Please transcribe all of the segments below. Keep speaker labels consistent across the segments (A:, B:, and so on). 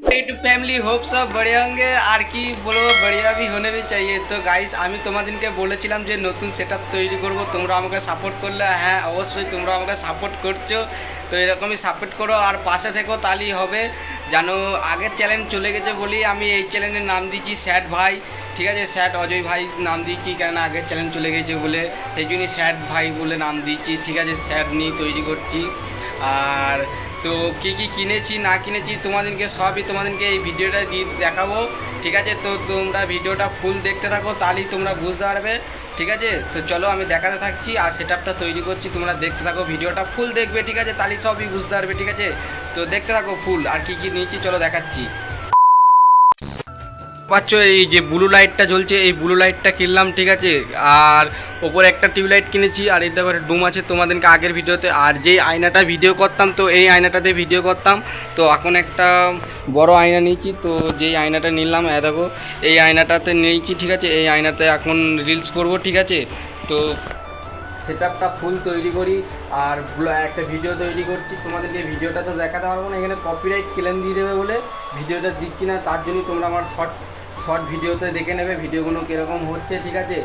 A: YouTube family hope सब बढ़िया होंगे আর কি বলবো बढ़िया भी होने भी चाहिए। তো গাইস আমি তোমাদেরকে বলেছিলাম যে নতুন সেটআপ তৈরি করব, তোমরা আমাকে সাপোর্ট করলে, হ্যাঁ অবশ্যই তোমরা আমাকে সাপোর্ট করছো। তো এরকমই সাপোর্ট করো আর পাশে থেকো, তাহলেই হবে। জানো আগের চ্যানেল চলে গেছে বলি আমি এই চ্যানেলের নাম দিয়েছি স্যাড ভাই, ঠিক আছে, স্যাড অজয় ভাই নাম দিয়েছি, কেন আগের চ্যানেল চলে গেছে বলে এই জন্যই স্যাড ভাই বলে নাম দিয়েছি, ঠিক আছে। স্যাড নিয়ে তৈরি করছি। আর তো কী কী কিনেছি না কিনেছি তোমাদেরকে সবই তোমাদেরকে এই ভিডিওটা দিয়ে দেখাবো, ঠিক আছে। তো তোমরা ভিডিওটা ফুল দেখতে থাকো, তাহলেই তোমরা বুঝতে পারবে, ঠিক আছে। তো চলো আমি দেখাতে থাকছি আর সেটআপটা তৈরি করছি, তোমরা দেখতে থাকো, ভিডিওটা ফুল দেখবে, ঠিক আছে, তাহলেই সবই বুঝতে পারবে, ঠিক আছে। তো দেখতে থাকো ফুল আর কী কী নিয়েছি চলো দেখাচ্ছি। পাচ্ছ এই যে ব্লু লাইটটা জ্বলছে, এই ব্লু লাইটটা কিনলাম, ঠিক আছে। আর ওপরে একটা টিউবলাইট কিনেছি, আর এই দেখো ডুম আছে তোমাদেরকে আগের ভিডিওতে। আর যেই আয়নাটা ভিডিও করতাম, তো এই আয়নাটাতে ভিডিও করতাম, তো এখন একটা বড় আয়না নিয়েছি। তো যেই আয়নাটা নিলাম দেখো এই আয়নাটাতে নিয়েছি, ঠিক আছে। এই আয়নাতে এখন রিলস করব, ঠিক আছে। তো সেটআপটা ফুল তৈরি করি আর একটা ভিডিও তৈরি করছি, তোমাদেরকে ভিডিওটা তো দেখাতে পারবো না, এখানে কপিরাইট ক্লেম দিয়ে দেবে বলে ভিডিওটা দিচ্ছি না। তার জন্যই তোমরা আমার শর্ট ভিডিওতে দেখে নেবে ভিডিওগুলো কীরকম হচ্ছে, ঠিক আছে।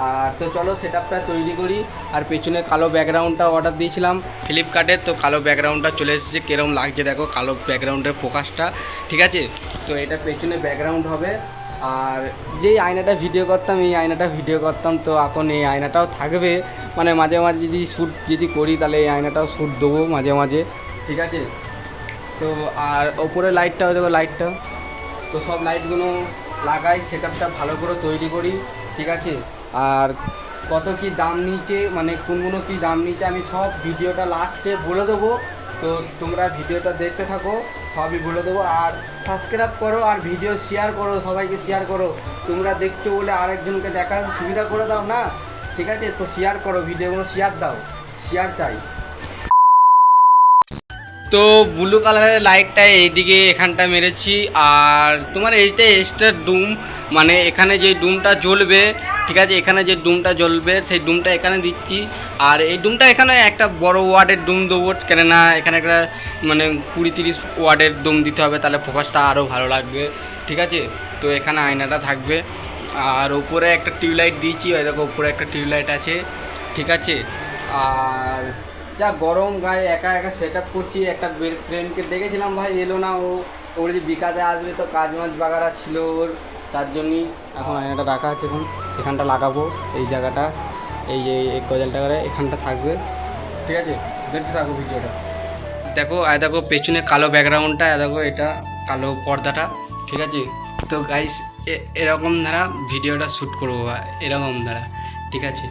A: আর তো চলো সেটআপটা তৈরি করি। আর পেছনে কালো ব্যাকগ্রাউন্ডটা অর্ডার দিয়েছিলাম ফ্লিপকার্টের, তো কালো ব্যাকগ্রাউন্ডটা চলে এসেছে, কীরকম লাগছে দেখো কালো ব্যাকগ্রাউন্ডের ফোকাসটা, ঠিক আছে। তো এটা পেছনে ব্যাকগ্রাউন্ড হবে। আর যেই আয়নাটা ভিডিও করতাম, এই আয়নাটা ভিডিও করতাম, তো এখন এই আয়নাটাও থাকবে, মানে মাঝে মাঝে যদি শ্যুট যদি করি তাহলে এই আয়নাটাও শ্যুট দেবো মাঝে মাঝে, ঠিক আছে। তো আর ওপরে লাইটটাও দেবো, লাইটটা তো সব লাইটগুলো লাগাই, সেটআপটা ভালো করে তৈরি করি, ঠিক আছে। আর কত কি দাম নিচে, মানে কোনগুলো কী দাম নিচে আমি সব ভিডিওটা লাস্টে বলে দেবো। তো তোমরা ভিডিওটা দেখতে থাকো, সবই বলে দেবো। আর সাবস্ক্রাইব করো আর ভিডিও শেয়ার করো, সবাইকে শেয়ার করো, তোমরা দেখছো বলে আরেকজনকে দেখার সুবিধা করে দাও না, ঠিক আছে। তো শেয়ার করো, ভিডিওগুলো শেয়ার দাও, শেয়ার চাই। তো ব্লু কালারের লাইটটা এইদিকে এখানটা মেরেছি। আর তোমার এইটা এক্সট্রা ডুম, মানে এখানে যে ডুমটা জ্বলবে, ঠিক আছে, এখানে যে ডুমটা জ্বলবে সেই ডুমটা এখানে দিচ্ছি। আর এই ডুমটা এখানে একটা বড় ওয়ার্ডের ডুম দেবো, কেননা এখানে একটা মানে 20-30 ওয়ার্ডের ডুম দিতে হবে, তাহলে ফোকাসটা আরও ভালো লাগবে, ঠিক আছে। তো এখানে আয়নাটা থাকবে। আর উপরে একটা টিউবলাইট দিয়েছি, ওই দেখো উপরে একটা টিউবলাইট আছে, ঠিক আছে। আর যা গরম গায়ে একা একা সেটআপ করছি, একটা ফ্রেন্ডকে দেখেছিলাম ভাই এলো না, ওর যে বিকাশে আসবে, তো কাজ মাছ বাগারা ছিল ওর, তার জন্যই এখন আয়নাটা রাখা আছে। এখন এখানটা লাগাবো, এই জায়গাটা, এই যে এক গজাল টাকারে এখানটা থাকবে, ঠিক আছে। দেখতে থাকো ভিডিওটা, দেখো দেখো পেছনে কালো ব্যাকগ্রাউন্ডটা, দেখো এটা কালো পর্দাটা, ঠিক আছে। তো গাইস এরকম ধারা ভিডিওটা শ্যুট করবো, এরকম ধারা, ঠিক আছে।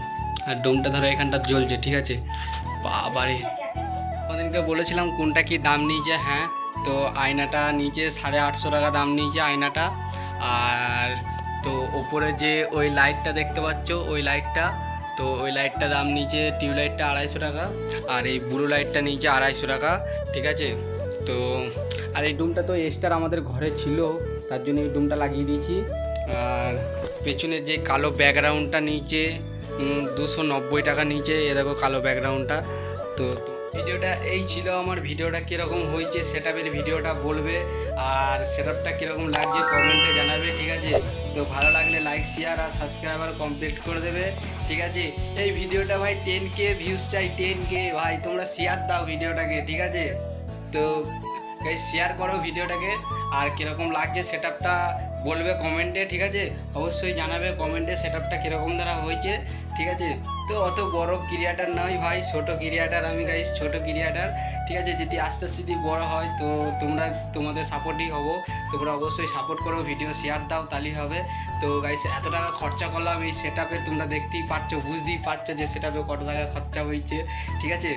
A: আর ডোমটা ধরো এখানটা জ্বলছে, ঠিক আছে। বাবারে আমাদেরকে বলেছিলাম কোনটা কি দাম নিয়েছে, হ্যাঁ। তো আয়নাটা নিচে 850 টাকা দাম নিয়েছে আয়নাটা। আর তো ওপরে যে ওই লাইটটা দেখতে পাচ্ছ, ওই লাইটটা, তো ওই লাইটটা দাম নিচে, টিউবলাইটটা 250 টাকা, আর এই ব্লু লাইটটা নিচে 250 টাকা, ঠিক আছে। তো আর এই ডুমটা তো এক্সট্রা আমাদের ঘরে ছিল, তার জন্য এই ডুমটা লাগিয়ে দিয়েছি। আর পেছনের যে কালো ব্যাকগ্রাউন্ডটা নিচে 290 টাকা নিচে, এ দেখো কালো ব্যাকগ্রাউন্ডটা। তো ভিডিওটা এই ছিল আমার, ভিডিওটা কীরকম হয়েছে সেটআপের ভিডিওটা বলবে, আর সেটআপটা কীরকম লাগছে কমেন্টে জানাবে, ঠিক আছে। তো ভালো লাগলে লাইক শেয়ার আর সাবস্ক্রাইবার কমপ্লিট করে দেবে, ঠিক আছে। এই ভিডিওটা ভাই 10K ভিউজ চাই, 10K ভাই, তোমরা শেয়ার দাও ভিডিওটাকে, ঠিক আছে। তো শেয়ার করো ভিডিওটাকে, আর কীরকম লাগছে সেটআপটা বলবে কমেন্টে, ঠিক আছে। অবশ্যই জানাবে কমেন্টে সেটআপটা কীরকম দ্বারা হয়েছে, ঠিক আছে। তো অত বড় ক্রিয়েটার নয় ভাই, ছোটো ক্রিয়েটার আমি গাইস, ছোটো ক্রিয়েটার, ঠিক আছে। যদি আস্তে আস্তে যদি বড়ো হয় তো তোমাদের সাপোর্টই হবো, তোমরা অবশ্যই সাপোর্ট করো, ভিডিও শেয়ার দাও, তাহলেই হবে। তো গাইস এত টাকা খরচা করলাম এই সেটআপে, তোমরা দেখতেই পারছো, বুঝতেই পারছো যে সেটআপে কত টাকা খরচা হয়েছে, ঠিক আছে।